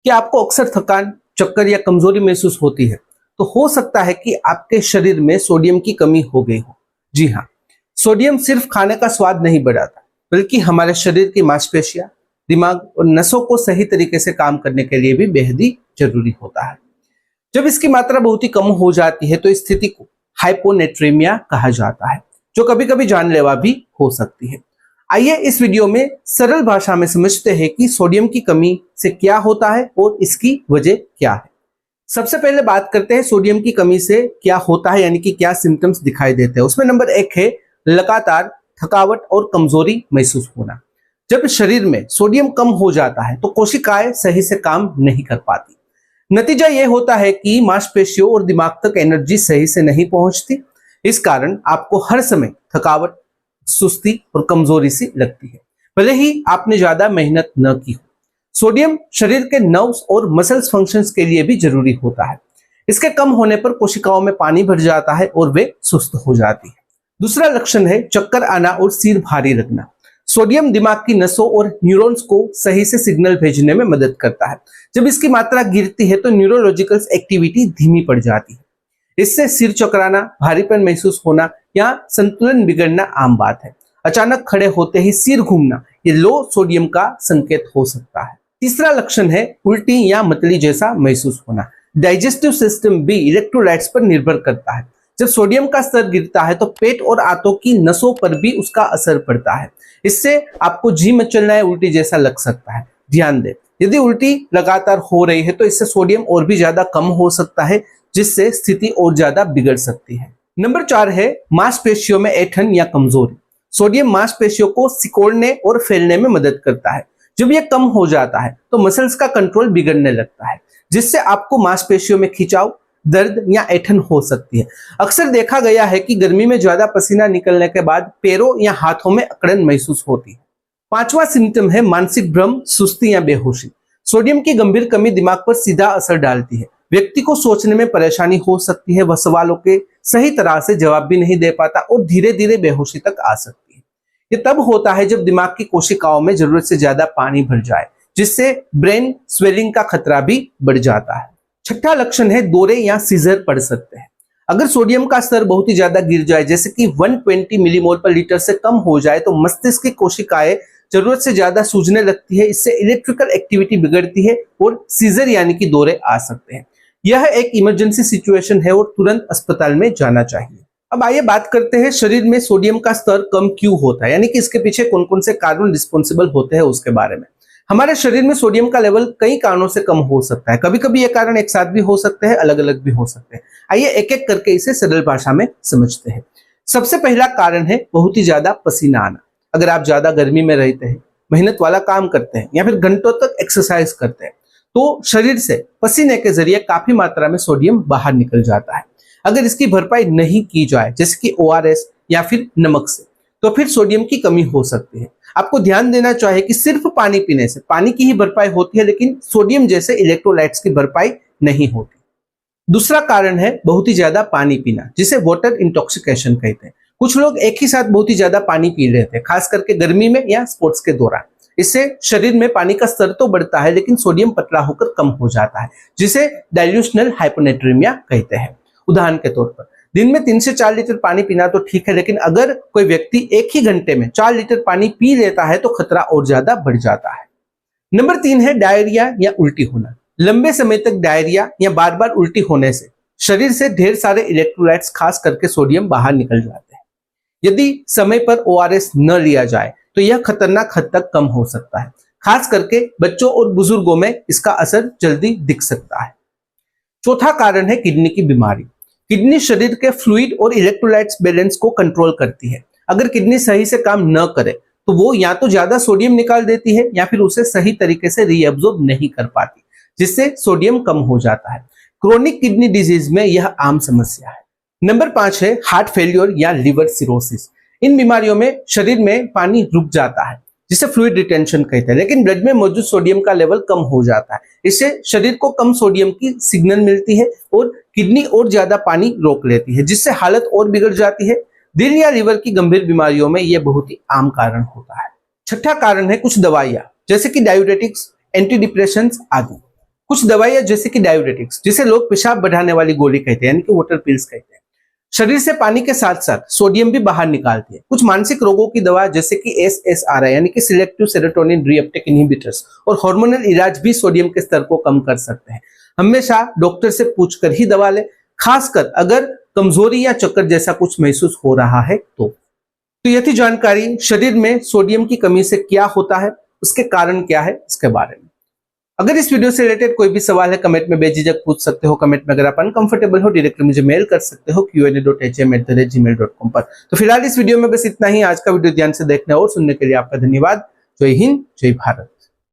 कि आपको अक्सर थकान, चक्कर या कमजोरी महसूस होती है, तो हो सकता है कि आपके शरीर में सोडियम की कमी हो गई हो। जी हाँ, सोडियम सिर्फ खाने का स्वाद नहीं बढ़ाता, बल्कि हमारे शरीर की मांसपेशियां, दिमाग और नसों को सही तरीके से काम करने के लिए भी बेहद ही जरूरी होता है। जब इसकी मात्रा बहुत ही कम हो जाती है तो इस स्थिति को हाइपोनेट्रीमिया कहा जाता है, जो कभी कभी जानलेवा भी हो सकती है। आइए इस वीडियो में सरल भाषा में समझते हैं कि सोडियम की कमी से क्या होता है और इसकी वजह क्या है। सबसे पहले बात करते हैं सोडियम की कमी से क्या होता है, यानी कि क्या सिम्टम्स दिखाई देते हैं। उसमें नंबर 1 है लगातार थकावट और कमजोरी महसूस होना। जब शरीर में सोडियम कम हो जाता है तो कोशिकाएं सही से काम नहीं कर पाती। नतीजा यह होता है कि मांसपेशियों और दिमाग तक एनर्जी सही से नहीं पहुंचती। इस कारण आपको हर समय थकावट, सुस्ती और कमजोरी सी लगती है, भले ही आपने ज्यादा मेहनत न की हो। सोडियम शरीर के नर्व्स और मसल्स फंक्शंस के लिए भी जरूरी होता है। इसके कम होने पर कोशिकाओं में पानी भर जाता है और वे सुस्त हो जाती है। दूसरा लक्षण है चक्कर आना और सिर भारी लगना। सोडियम दिमाग की नसों और न्यूरॉन्स को सही से सिग्नल भेजने में मदद करता है। जब इसकी मात्रा गिरती है तो न्यूरोलॉजिकल एक्टिविटी धीमी पड़ जाती है। इससे सिर चकराना, भारीपन महसूस होना या संतुलन बिगड़ना आम बात है। अचानक खड़े होते ही सिर घूमना ये लो सोडियम का संकेत हो सकता है। तीसरा लक्षण है उल्टी या मतली जैसा महसूस होना। डाइजेस्टिव सिस्टम भी इलेक्ट्रोलाइट्स पर निर्भर करता है। जब सोडियम का स्तर गिरता है तो पेट और आंतों की नसों पर भी उसका असर पड़ता है। इससे आपको जी मचलना या उल्टी जैसा लग सकता है। ध्यान दें, यदि उल्टी लगातार हो रही है तो इससे सोडियम और भी ज्यादा कम हो सकता है, जिससे स्थिति और ज्यादा बिगड़ सकती है। नंबर 4 है मांसपेशियों में ऐंठन या कमजोरी। सोडियम मांसपेशियों को सिकोड़ने और फैलने में मदद करता है। जब यह कम हो जाता है तो मसल्स का कंट्रोल बिगड़ने लगता है, जिससे आपको मांसपेशियों में खिंचाव, दर्द या ऐंठन हो सकती है। अक्सर देखा गया है कि गर्मी में ज्यादा पसीना निकलने के बाद पैरों या हाथों में अकड़न महसूस होती है। पांचवा सिम्टम है मानसिक भ्रम, सुस्ती या बेहोशी। सोडियम की गंभीर कमी दिमाग पर सीधा असर डालती है। व्यक्ति को सोचने में परेशानी हो सकती है, वह सवालों के सही तरह से जवाब भी नहीं दे पाता और धीरे धीरे बेहोशी तक आ सकती है। ये तब होता है जब दिमाग की कोशिकाओं में जरूरत से ज्यादा पानी भर जाए, जिससे ब्रेन स्वेलिंग का खतरा भी बढ़ जाता है। छठा लक्षण है दौरे या सीजर पड़ सकते हैं। अगर सोडियम का स्तर बहुत ही ज्यादा गिर जाए, जैसे कि 120 मिलीमोल पर लीटर से कम हो जाए, तो मस्तिष्क की कोशिकाएं जरूरत से ज्यादा सूजने लगती है। इससे इलेक्ट्रिकल एक्टिविटी बिगड़ती है और सीजर यानी कि दौरे आ सकते हैं। यह एक इमरजेंसी सिचुएशन है और तुरंत अस्पताल में जाना चाहिए। अब आइए बात करते हैं शरीर में सोडियम का स्तर कम क्यों होता है, यानी कि इसके पीछे कौन कौन से कारण रिस्पॉन्सिबल होते हैं उसके बारे में। हमारे शरीर में सोडियम का लेवल कई कारणों से कम हो सकता है। कभी कभी ये कारण एक साथ भी हो सकते हैं, अलग अलग भी हो सकते हैं। आइए एक एक करके इसे सरल भाषा में समझते हैं। सबसे पहला कारण है बहुत ही ज्यादा पसीना आना। अगर आप ज्यादा गर्मी में रहते हैं, मेहनत वाला काम करते हैं या फिर घंटों तक एक्सरसाइज करते हैं, तो शरीर से पसीने के जरिए काफी मात्रा में सोडियम बाहर निकल जाता है। अगर इसकी भरपाई नहीं की जाए, जैसे कि ORS या फिर नमक से, तो फिर सोडियम की कमी हो सकती है। आपको ध्यान देना चाहिए कि सिर्फ पानी पीने से पानी की ही भरपाई होती है, लेकिन सोडियम जैसे इलेक्ट्रोलाइट्स की भरपाई नहीं होती। दूसरा कारण है बहुत ही ज्यादा पानी पीना, जिसे वाटर इंटॉक्सिकेशन कहते हैं। कुछ लोग एक ही साथ बहुत ही ज्यादा पानी पी लेते हैं, खास करके गर्मी में या स्पोर्ट्स के दौरान। इससे शरीर में पानी का स्तर तो बढ़ता है, लेकिन सोडियम पतला होकर कम हो जाता है, जिसे डाइल्यूशनल हाइपोनेट्रीमिया कहते हैं। उदाहरण के तौर पर दिन में 3 से 4 लीटर पानी पीना तो ठीक है, लेकिन अगर कोई व्यक्ति एक ही घंटे में 4 लीटर पानी पी लेता है तो खतरा और ज्यादा बढ़ जाता है। नंबर 3 है डायरिया या उल्टी होना। लंबे समय तक डायरिया या बार बार उल्टी होने से शरीर से ढेर सारे इलेक्ट्रोलाइट्स, खास करके सोडियम, बाहर निकल जाते हैं। यदि समय पर ORS न लिया जाए तो यह खतरनाक हद तक कम हो सकता है। खास करके बच्चों और बुजुर्गों में इसका असर जल्दी दिख सकता है। चौथा कारण है किडनी की बीमारी। किडनी शरीर के फ्लूइड और इलेक्ट्रोलाइट्स बैलेंस को कंट्रोल करती है। अगर किडनी सही से काम न करे तो वो या तो ज्यादा सोडियम निकाल देती है या फिर उसे सही तरीके से रीअब्सॉर्ब नहीं कर पाती, जिससे सोडियम कम हो जाता है। क्रोनिक किडनी डिजीज में यह आम समस्या है। नंबर 5 है हार्ट फेलियर या लिवर सिरोसिस। इन बीमारियों में शरीर में पानी रुक जाता है, जिसे फ्लूइड रिटेंशन कहते हैं, लेकिन ब्लड में मौजूद सोडियम का लेवल कम हो जाता है। इससे शरीर को कम सोडियम की सिग्नल मिलती है और किडनी और ज्यादा पानी रोक लेती है, जिससे हालत और बिगड़ जाती है। दिल या लीवर की गंभीर बीमारियों में यह बहुत ही आम कारण होता है। छठा कारण है कुछ दवाइयां, जैसे कि डायूरेटिक्स, एंटी डिप्रेशंस आदि। कुछ दवाइयां जैसे कि डायूरेटिक्स, जिसे लोग पेशाब बढ़ाने वाली गोली कहते हैं, यानी कि वाटर पिल्स कहते हैं, शरीर से पानी के साथ साथ सोडियम भी बाहर निकालती है। कुछ मानसिक रोगों की दवा जैसे कि SSRI यानी कि सिलेक्टिव सेरोटोनिन रीअपटेक इनहिबिटर्स और हार्मोनल इलाज भी सोडियम के स्तर को कम कर सकते हैं। हमेशा डॉक्टर से पूछकर ही दवा लें, खासकर अगर कमजोरी या चक्कर जैसा कुछ महसूस हो रहा है तो यह थी जानकारी शरीर में सोडियम की कमी से क्या होता है, उसके कारण क्या है, इसके बारे में। अगर इस वीडियो से रिलेटेड कोई भी सवाल है कमेंट में बेझिझक पूछ सकते हो। कमेंट में अगर आप अनकंफर्टेबल हो डायरेक्टली मुझे मेल कर सकते हो qa.hm@gmail.com पर। तो फिलहाल इस वीडियो में बस इतना ही। आज का वीडियो ध्यान से देखने और सुनने के लिए आपका धन्यवाद। जय हिंद, जय भारत।